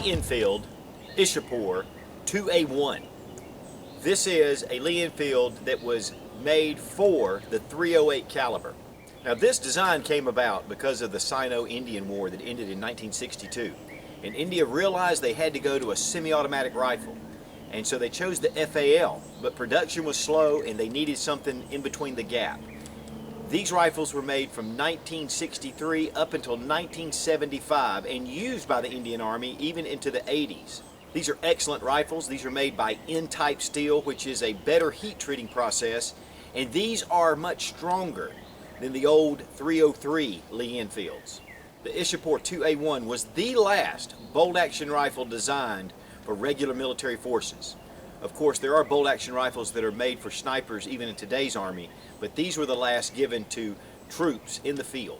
Lee Enfield Ishapore 2A1. This is a Lee Enfield that was made for the .308 caliber. Now this design came about because of the Sino-Indian War that ended in 1962. And India realized they had to go to a semi-automatic rifle. And so they chose the FAL, but production was slow and they needed something in between the gap. These rifles were made from 1963 up until 1975 and used by the Indian Army even into the 80s. These are excellent rifles. These are made by N-type steel, which is a better heat treating process, and these are much stronger than the old .303 Lee Enfields. The Ishapore 2A1 was the last bolt-action rifle designed for regular military forces. Of course, there are bolt-action rifles that are made for snipers even in today's Army, but these were the last given to troops in the field.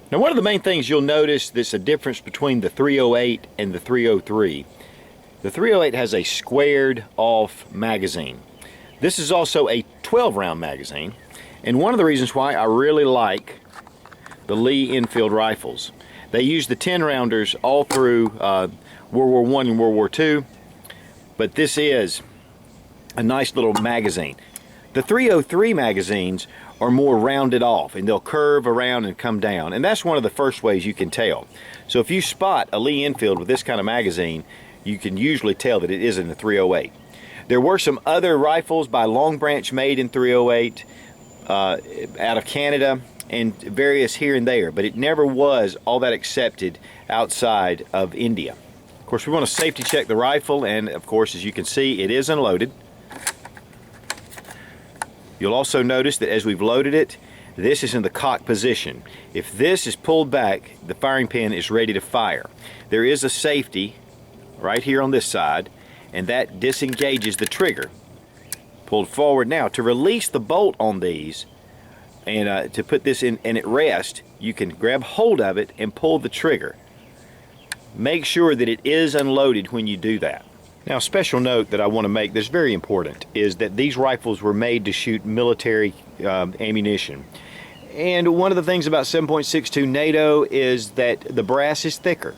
Now, one of the main things you'll notice that's a difference between the .308 and the .303. The .308 has a squared off magazine. This is also a 12-round magazine, and one of the reasons why I really like the Lee Enfield rifles. They use the 10-rounders all through World War I and World War II, but this is a nice little magazine. The .303 magazines are more rounded off and they'll curve around and come down, and that's one of the first ways you can tell. So if you spot a Lee Enfield with this kind of magazine, you can usually tell that it isn't a .308. There were some other rifles by Long Branch made in .308 out of Canada and various here and there, but it never was all that accepted outside of India. Of course, we want to safety check the rifle, and of course, as you can see, it is unloaded. You'll also notice that as we've loaded it, this is in the cock position. If this is pulled back, the firing pin is ready to fire. There is a safety right here on this side, and that disengages the trigger. Pulled forward now. To release the bolt on these and to put this in and at rest, you can grab hold of it and pull the trigger. Make sure that it is unloaded when you do that. Now, a special note that I want to make that's very important is that these rifles were made to shoot military ammunition. And one of the things about 7.62 NATO is that the brass is thicker.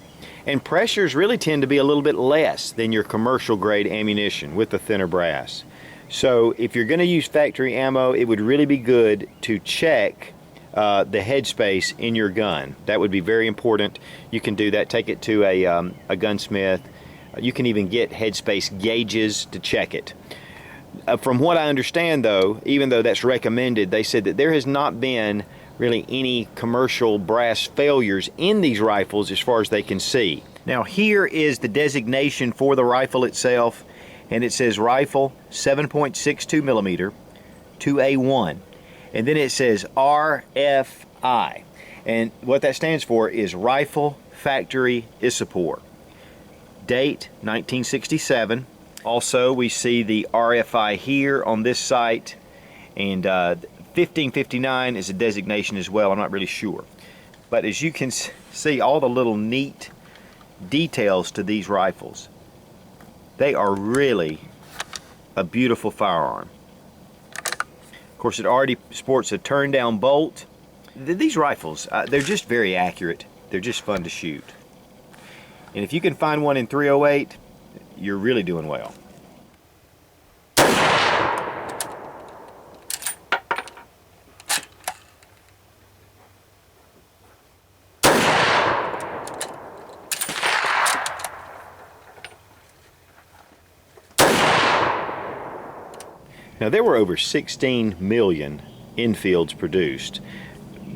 And pressures really tend to be a little bit less than your commercial grade ammunition with the thinner brass. So if you're going to use factory ammo, it would really be good to check the headspace in your gun. That would be very important. You can do that. Take it to a gunsmith. You can even get headspace gauges to check it. From what I understand though, even though that's recommended, they said that there has not been really any commercial brass failures in these rifles as far as they can see. Now here is the designation for the rifle itself, and it says rifle 7.62 millimeter 2A1, and then it says RFI, and what that stands for is Rifle Factory Ishapore. Date 1967. Also, we see the RFI here on this site, and 1559 is a designation as well. I'm not really sure, but as you can see, all the little neat details to these rifles. They are really a beautiful firearm. Of course, it already sports a turn down bolt. These rifles, they're just very accurate. They're just fun to shoot. And if you can find one in .308, you're really doing well. Now, there were over 16 million Enfields produced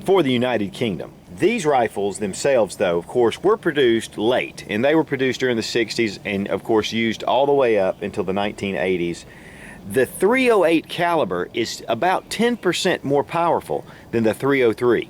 for the United Kingdom. These rifles themselves, though, of course, were produced late, and they were produced during the 60s and, of course, used all the way up until the 1980s. The .308 caliber is about 10% more powerful than the .303.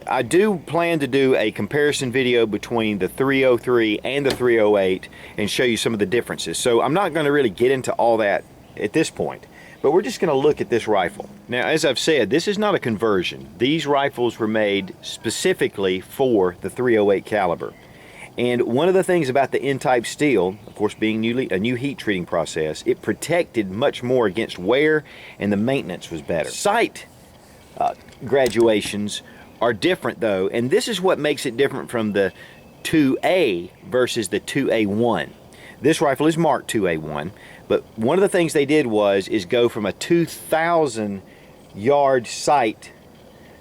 I do plan to do a comparison video between the .303 and the .308 and show you some of the differences. So I'm not going to really get into all that at this point. But we're just going to look at this rifle. Now, as I've said, this is not a conversion. These rifles were made specifically for the .308 caliber. And one of the things about the N-type steel, of course being a new heat treating process, it protected much more against wear, and the maintenance was better. Sight graduations are different though, and this is what makes it different from the 2A versus the 2A1. This rifle is marked 2A1, but one of the things they did is go from a 2,000 yard sight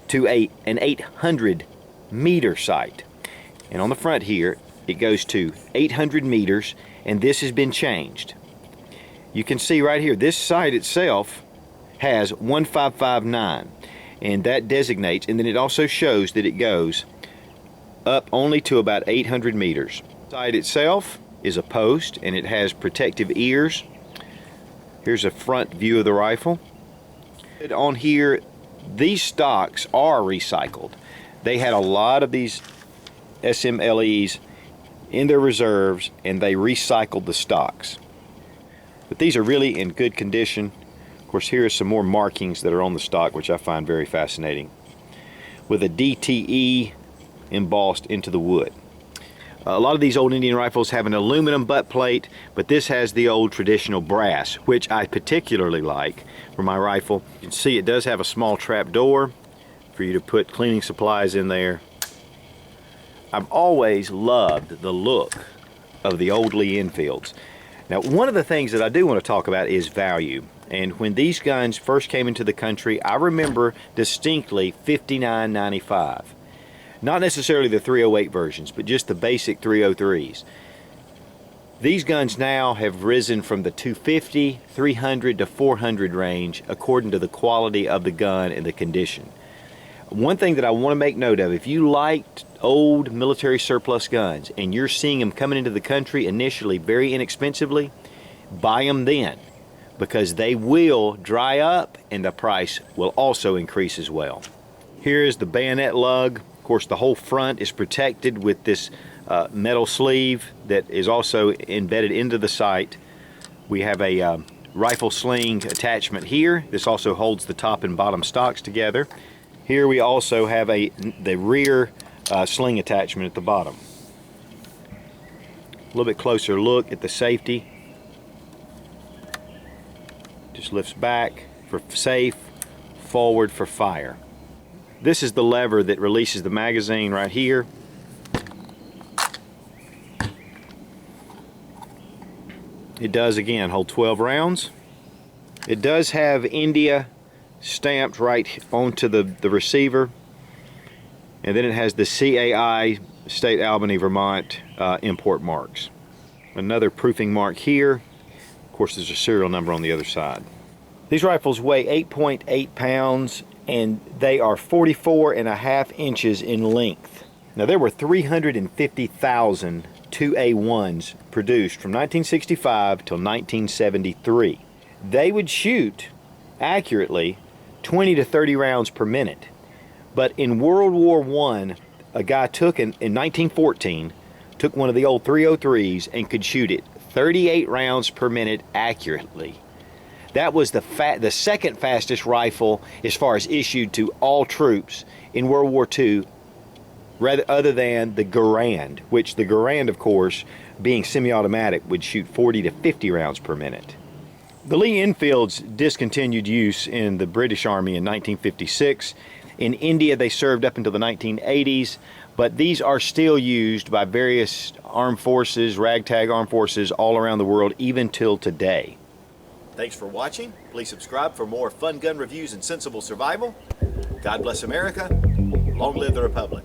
to an 800 meter sight. And on the front here, it goes to 800 meters, and this has been changed. You can see right here, this sight itself has 1559, and that designates, and then it also shows that it goes up only to about 800 meters. The sight itself is a post, and it has protective ears. Here's a front view of the rifle. On here, these stocks are recycled. They had a lot of these SMLEs in their reserves, and they recycled the stocks. But these are really in good condition. Of course, here are some more markings that are on the stock, which I find very fascinating, with a DTE embossed into the wood. A lot of these old Indian rifles have an aluminum butt plate, but this has the old traditional brass, which I particularly like for my rifle. You can see it does have a small trap door for you to put cleaning supplies in there. I've always loved the look of the old Lee Enfields. Now, one of the things that I do want to talk about is value. And when these guns first came into the country, I remember distinctly $59.95. Not necessarily the .308 versions, but just the basic .303s. These guns now have risen from the $250, $300 to $400 range according to the quality of the gun and the condition. One thing that I want to make note of, if you liked old military surplus guns and you're seeing them coming into the country initially very inexpensively, buy them then, because they will dry up and the price will also increase as well. Here is the bayonet lug. Of course, the whole front is protected with this metal sleeve that is also embedded into the sight. We have a rifle sling attachment here. This also holds the top and bottom stocks together. Here we also have the rear sling attachment at the bottom. A little bit closer look at the safety. Just lifts back for safe, forward for fire. This is the lever that releases the magazine right here. It does, again, hold 12 rounds. It does have India stamped right onto the receiver. And then it has the CAI, State Albany, Vermont import marks. Another proofing mark here. Of course, there's a serial number on the other side. These rifles weigh 8.8 pounds, and they are 44.5 inches in length. Now, there were 350,000 2A1s produced from 1965 till 1973. They would shoot accurately 20 to 30 rounds per minute. But in World War I, a guy took, in 1914, took one of the old 303s and could shoot it 38 rounds per minute accurately. That was the second fastest rifle as far as issued to all troops in World War II, other than the Garand, which the Garand, of course, being semi-automatic, would shoot 40 to 50 rounds per minute. The Lee Enfields discontinued use in the British Army in 1956. In India, they served up until the 1980s, but these are still used by various armed forces, ragtag armed forces all around the world, even till today. Thanks for watching. Please subscribe for more fun gun reviews and sensible survival. God bless America. Long live the Republic.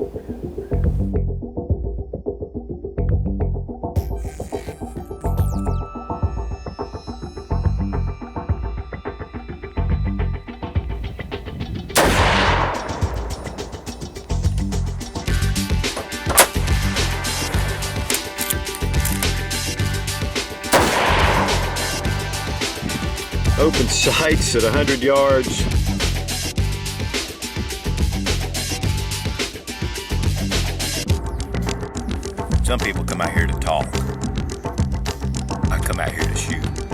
Open sights at 100 yards. Some people come out here to talk. I come out here to shoot.